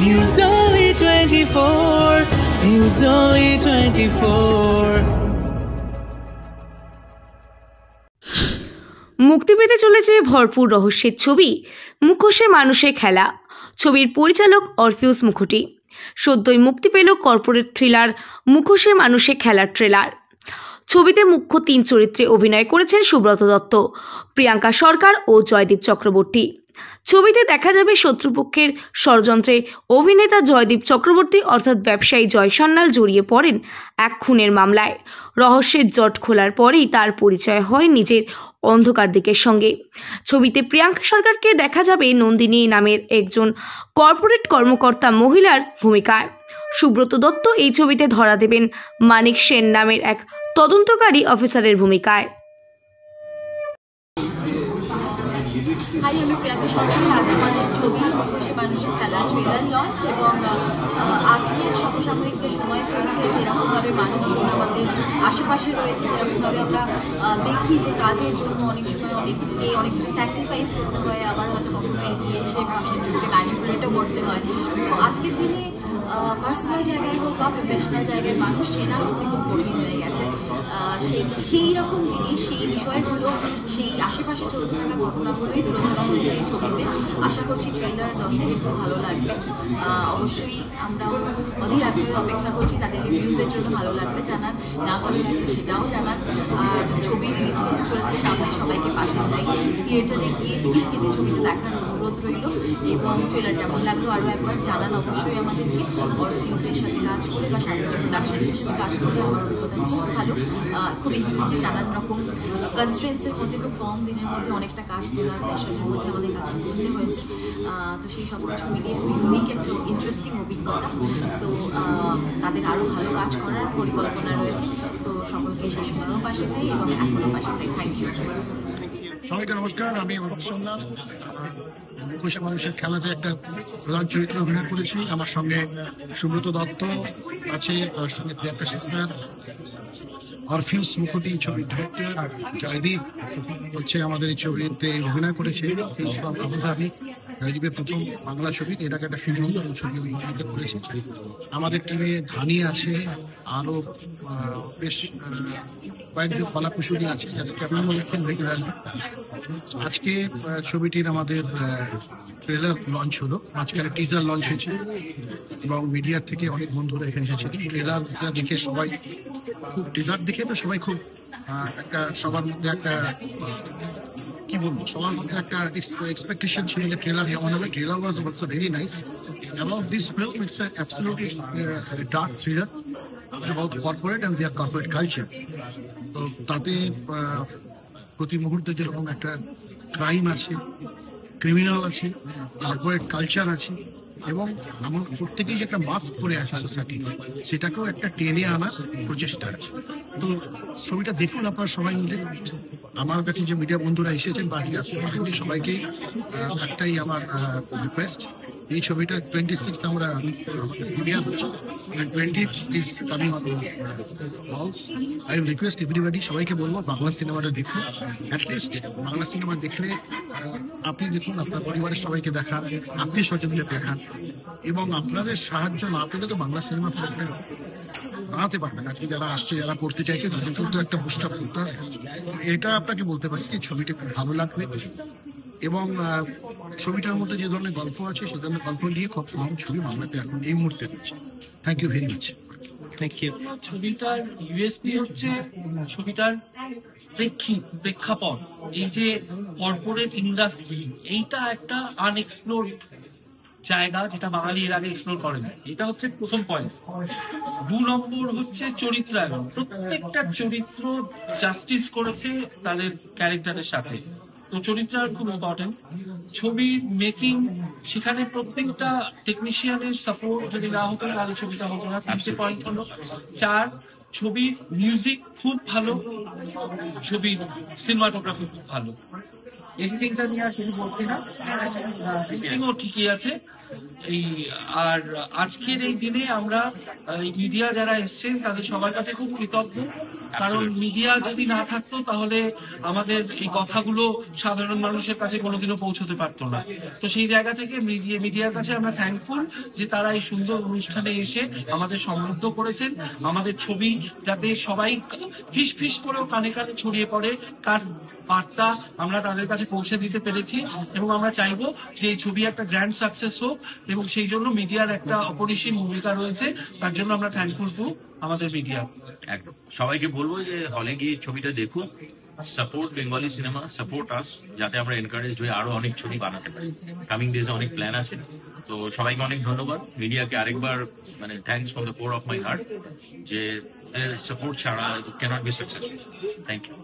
News Only 24. News Only 24. মুক্তি পেতে চলেছে ভরপুর রহস্যের ছবি মুখোশে মানুষে খেলা। ছবির পরিচালক অরফিউস মুখোটি। সদ্যই মুক্তি পেল কর্পোরেট থ্রিলার মুখোশে মানুষে খেলার ট্রেলার। ছবিতে মুখ্য 3 চরিত্রে অভিনয় করেছেন সুব্রত দত্ত, প্রিয়াঙ্কা সরকার ও জয়দীপ চক্রবর্তী। ছবিতে দেখা যাবে শত্রুপক্ষের ষড়যন্ত্রে অভিনেতা জয়দীপ চক্রবর্তী অর্থাৎ ব্যবসায়ী জয় সান্যাল জড়িয়ে পড়েন এক খুনের মামলায়। রহস্যের জট খোলার পরেই তার পরিচয় হয় নিজের অন্ধকার দিকের সঙ্গে। ছবিতে প্রিয়াঙ্কা সরকারকে দেখা যাবে নন্দিনী নামের একজন কর্পোরেট কর্মকর্তা মহিলার ভূমিকায়। সুব্রত দত্ত এই ছবিতে ধরা দেবেন মানিক সেন নামের এক তদন্তকারী অফিসারের ভূমিকায়। হাই, আমি প্রিয়াঙ্কা সরকার। আজ আমাদের ছবি মুখোশে মানুষের খেলা ট্রেলার লঞ্চ, এবং আজকের সমসাময়িক যে সময় চলছে, যেরকমভাবে মানুষজন আমাদের আশেপাশে রয়েছে, যেরকমভাবে আমরা দেখি যে কাজের জন্য অনেক সময় অনেককে অনেক কিছু স্যাক্রিফাইস করতে হয়, আবার হয়তো কখনো এগিয়ে এসে সেটাকে ম্যানিপুলেটও করতে হয়। সো আজকের দিনে পার্সোনাল জায়গায় হোক বা প্রফেশনাল জায়গায় মানুষ চেনা সত্যি খুব কঠিন হয়ে গেছে। সেই রকম জিনিস, সেই বিষয়গুলো, সেই আশেপাশে চলতে থাকা ঘটনাগুলোই তুলে ধরা হয়েছে এই ছবিতে। আশা করছি ট্রেলার দর্শকের খুব ভালো লাগবে। অবশ্যই আমরা অধীর আগ্রহে অপেক্ষা করছি তাদের রিভিউজের জন্য। ভালো লাগবে জানান, না ভালো লাগবে সেটাও জানান। আর ছবি রিলিজ করতে চলেছে সামনে, সবাইকে পাশে চাই। থিয়েটারে গিয়ে টিকিট কেটে ছবিটা দেখার অনুরোধ রইল, এবং ট্রেলার কেমন লাগলো আরও একবার জানান অবশ্যই আমাদেরকে। অরফিউজের সাথে কাজ করে বা সামনে প্রোডাকশনসের সাথে কাজ করে আমার অভিজ্ঞতা খুব ভালো, খুব ইন্টারেস্টিং। নানান রকম কনস্ট্রেন্টসের মধ্যে খুব কম দিনের মধ্যে অনেকটা কাজ তোলার প্রেশারের মধ্যে আমাদের কাজটা তুলতে হয়েছে। তো সেই সব কিছু মিলিয়ে খুব ইউনিক একটা ইন্টারেস্টিং অভিজ্ঞতা। সো তাদের আরও ভালো কাজ করার পরিকল্পনা রয়েছে। তো সকলকে সেই সময়ও পাশে চাই এবং এখনও পাশে চাই। থ্যাংক ইউ সবাইকে নমস্কার। আমি মুখোশে মানুষের খেলাতে একটা প্রধান চরিত্রে অভিনয় করেছি। আমার সঙ্গে সুব্রত দত্ত আছে, তার সঙ্গে প্রিয়াঙ্কা সরকার, অরফিউস মুখোটি ছবির ডিরেক্টর, জয়দীপ হচ্ছে আমাদের এই ছবিতে অভিনয় করেছে। জয়দীপের প্রথম বাংলা ছবি, এর আগে একটা ফিল্ম ছবি অভিনয় করেছে। আমাদের টিমে ধানি আছে, আরো বেশ কয়েকজন কলাকুশলী আছে যাদেরকে আপনারা বলেছেন রেগুলারলি। আজকে ছবিটির আমাদের ট্রেলার লঞ্চ হলো, মাঝখানে টিজার লঞ্চ হয়েছে এবং মিডিয়ার থেকে অনেক বন্ধুরা এখানে এসেছিলেন। ট্রেলারটা দেখে সবাই খুব, টিজার দেখে তো সবাই খুব একটা, সবার মধ্যে একটা কি বলবো, সবার মধ্যে একটা এক্সপেকটেশন ছিল যে ট্রেলার কেমন হবে। Trailer was also very nice about this film. It's absolutely dark thriller about corporate and their corporate culture. তো তাতে প্রতি মুহূর্তে যেরকম একটা ক্রাইম আছে, ক্রিমিনাল আছে, কর্পোরেট কালচার আছে, এবং আমার প্রত্যেকেই যে একটা মাস্ক পরে আছে সোসাইটি, সেটাকেও একটা টেনে আনার প্রচেষ্টা আছে। তো ছবিটা দেখুন আপনারা সবাই মিলে। আমার কাছে যে মিডিয়া বন্ধুরা এসেছেন বা আজকে আসছেন, সবাইকে একটাই আমার রিকোয়েস্ট, এই ছবিটা 26th আমরা প্রিমিয়ার হচ্ছে, 20th is coming on halls. I will request everybody, সবাইকে বলবো বাংলা সিনেমাটা দেখুন। অ্যাটলিস্ট বাংলা সিনেমা দেখলে আপনি দেখুন, আপনার পরিবারের সবাইকে দেখান, আত্মীয় স্বজনদের দেখান, এবং আপনাদের সাহায্য না পেলে তো বাংলা সিনেমা বানাতে পারবেন। আজকে যারা আসছে, যারা পড়তে চাইছে, তাদের কিন্তু একটা বুস্ট আপ করতে হবে। এটা আপনাকে বলতে পারি যে ছবিটা খুব ভালো লাগবে, এবং ছবিটার মধ্যে যে ধরনের গল্প আছে সে ধরনের গল্প নিয়ে খুব কম ছবি বাংলাতে এখন এই মুহূর্তে রয়েছে। Thank you very much. Thank you. ছবিটার ইউএসপি হচ্ছে ছবিটার প্রেক্ষাপট, এই যে কর্পোরেট ইন্ডাস্ট্রি, এইটা একটা আনএক্সপ্লোর জায়গা যেটা বাঙালি এর আগে এক্সপ্লোর করেন। এটা হচ্ছে প্রথম পয়েন্ট। 2 নম্বর হচ্ছে চরিত্রায়ন। প্রত্যেকটা চরিত্র জাস্টিস করেছে তাদের ক্যারেক্টারের সাথে। তো চরিত্রায়ন খুব ইম্পর্টেন্ট। ছবির মেকিং, সেখানে প্রত্যেকটা টেকনিশিয়ানের সাপোর্ট যদি না হতো তাহলে ছবিটা হতো না। 3টে পয়েন্ট হলো। 4, ছবির মিউজিক খুব ভালো, ছবির সিনেমাটোগ্রাফি খুব ভালো। এডিটিংটা নিয়ে আর কিছু বলছি না, এডিটিংও ঠিকই আছে। এই আর আজকের এই দিনে আমরা মিডিয়া যারা এসছেন তাদের সবার কাছে খুব কৃতজ্ঞ, কারণ মিডিয়া যদি না থাকতো তাহলে আমাদের এই কথাগুলো সাধারণ মানুষের কাছে কোনোদিনও পৌঁছতে পারতো না। তো সেই জায়গা থেকে মিডিয়ার কাছে আমরা থ্যাঙ্কফুল যে তারা এই সুন্দর অনুষ্ঠানে এসে আমাদের সমৃদ্ধ করেছেন, আমাদের ছবি যাতে সবাই ফিস ফিস করেও কানে কানে ছড়িয়ে পড়ে, তার বার্তা আমরা তাদের কাছে পৌঁছে দিতে পেরেছি। এবং আমরা চাইবো যে এই ছবি একটা গ্র্যান্ড সাকসেস হোক, এবং সেই জন্য মিডিয়ার একটা অপরিসীম ভূমিকা রয়েছে, তার জন্য আমরা থ্যাঙ্কফুল টু আমাদের মিডিয়া। একদম সবাইকে বলবো যে হলে গিয়ে ছবিটা দেখুন, support Bengali cinema, support us, যাতে আমরা এনকারেজ হয়ে আরো অনেক ছবি বানাতে পারি। কামিং ডেজে অনেক প্ল্যান আছে। তো সবাইকে অনেক ধন্যবাদ, মিডিয়াকে আরেকবার মানে thanks from the core of my heart, যে সাপোর্ট ছাড়া cannot be successful. Thank you.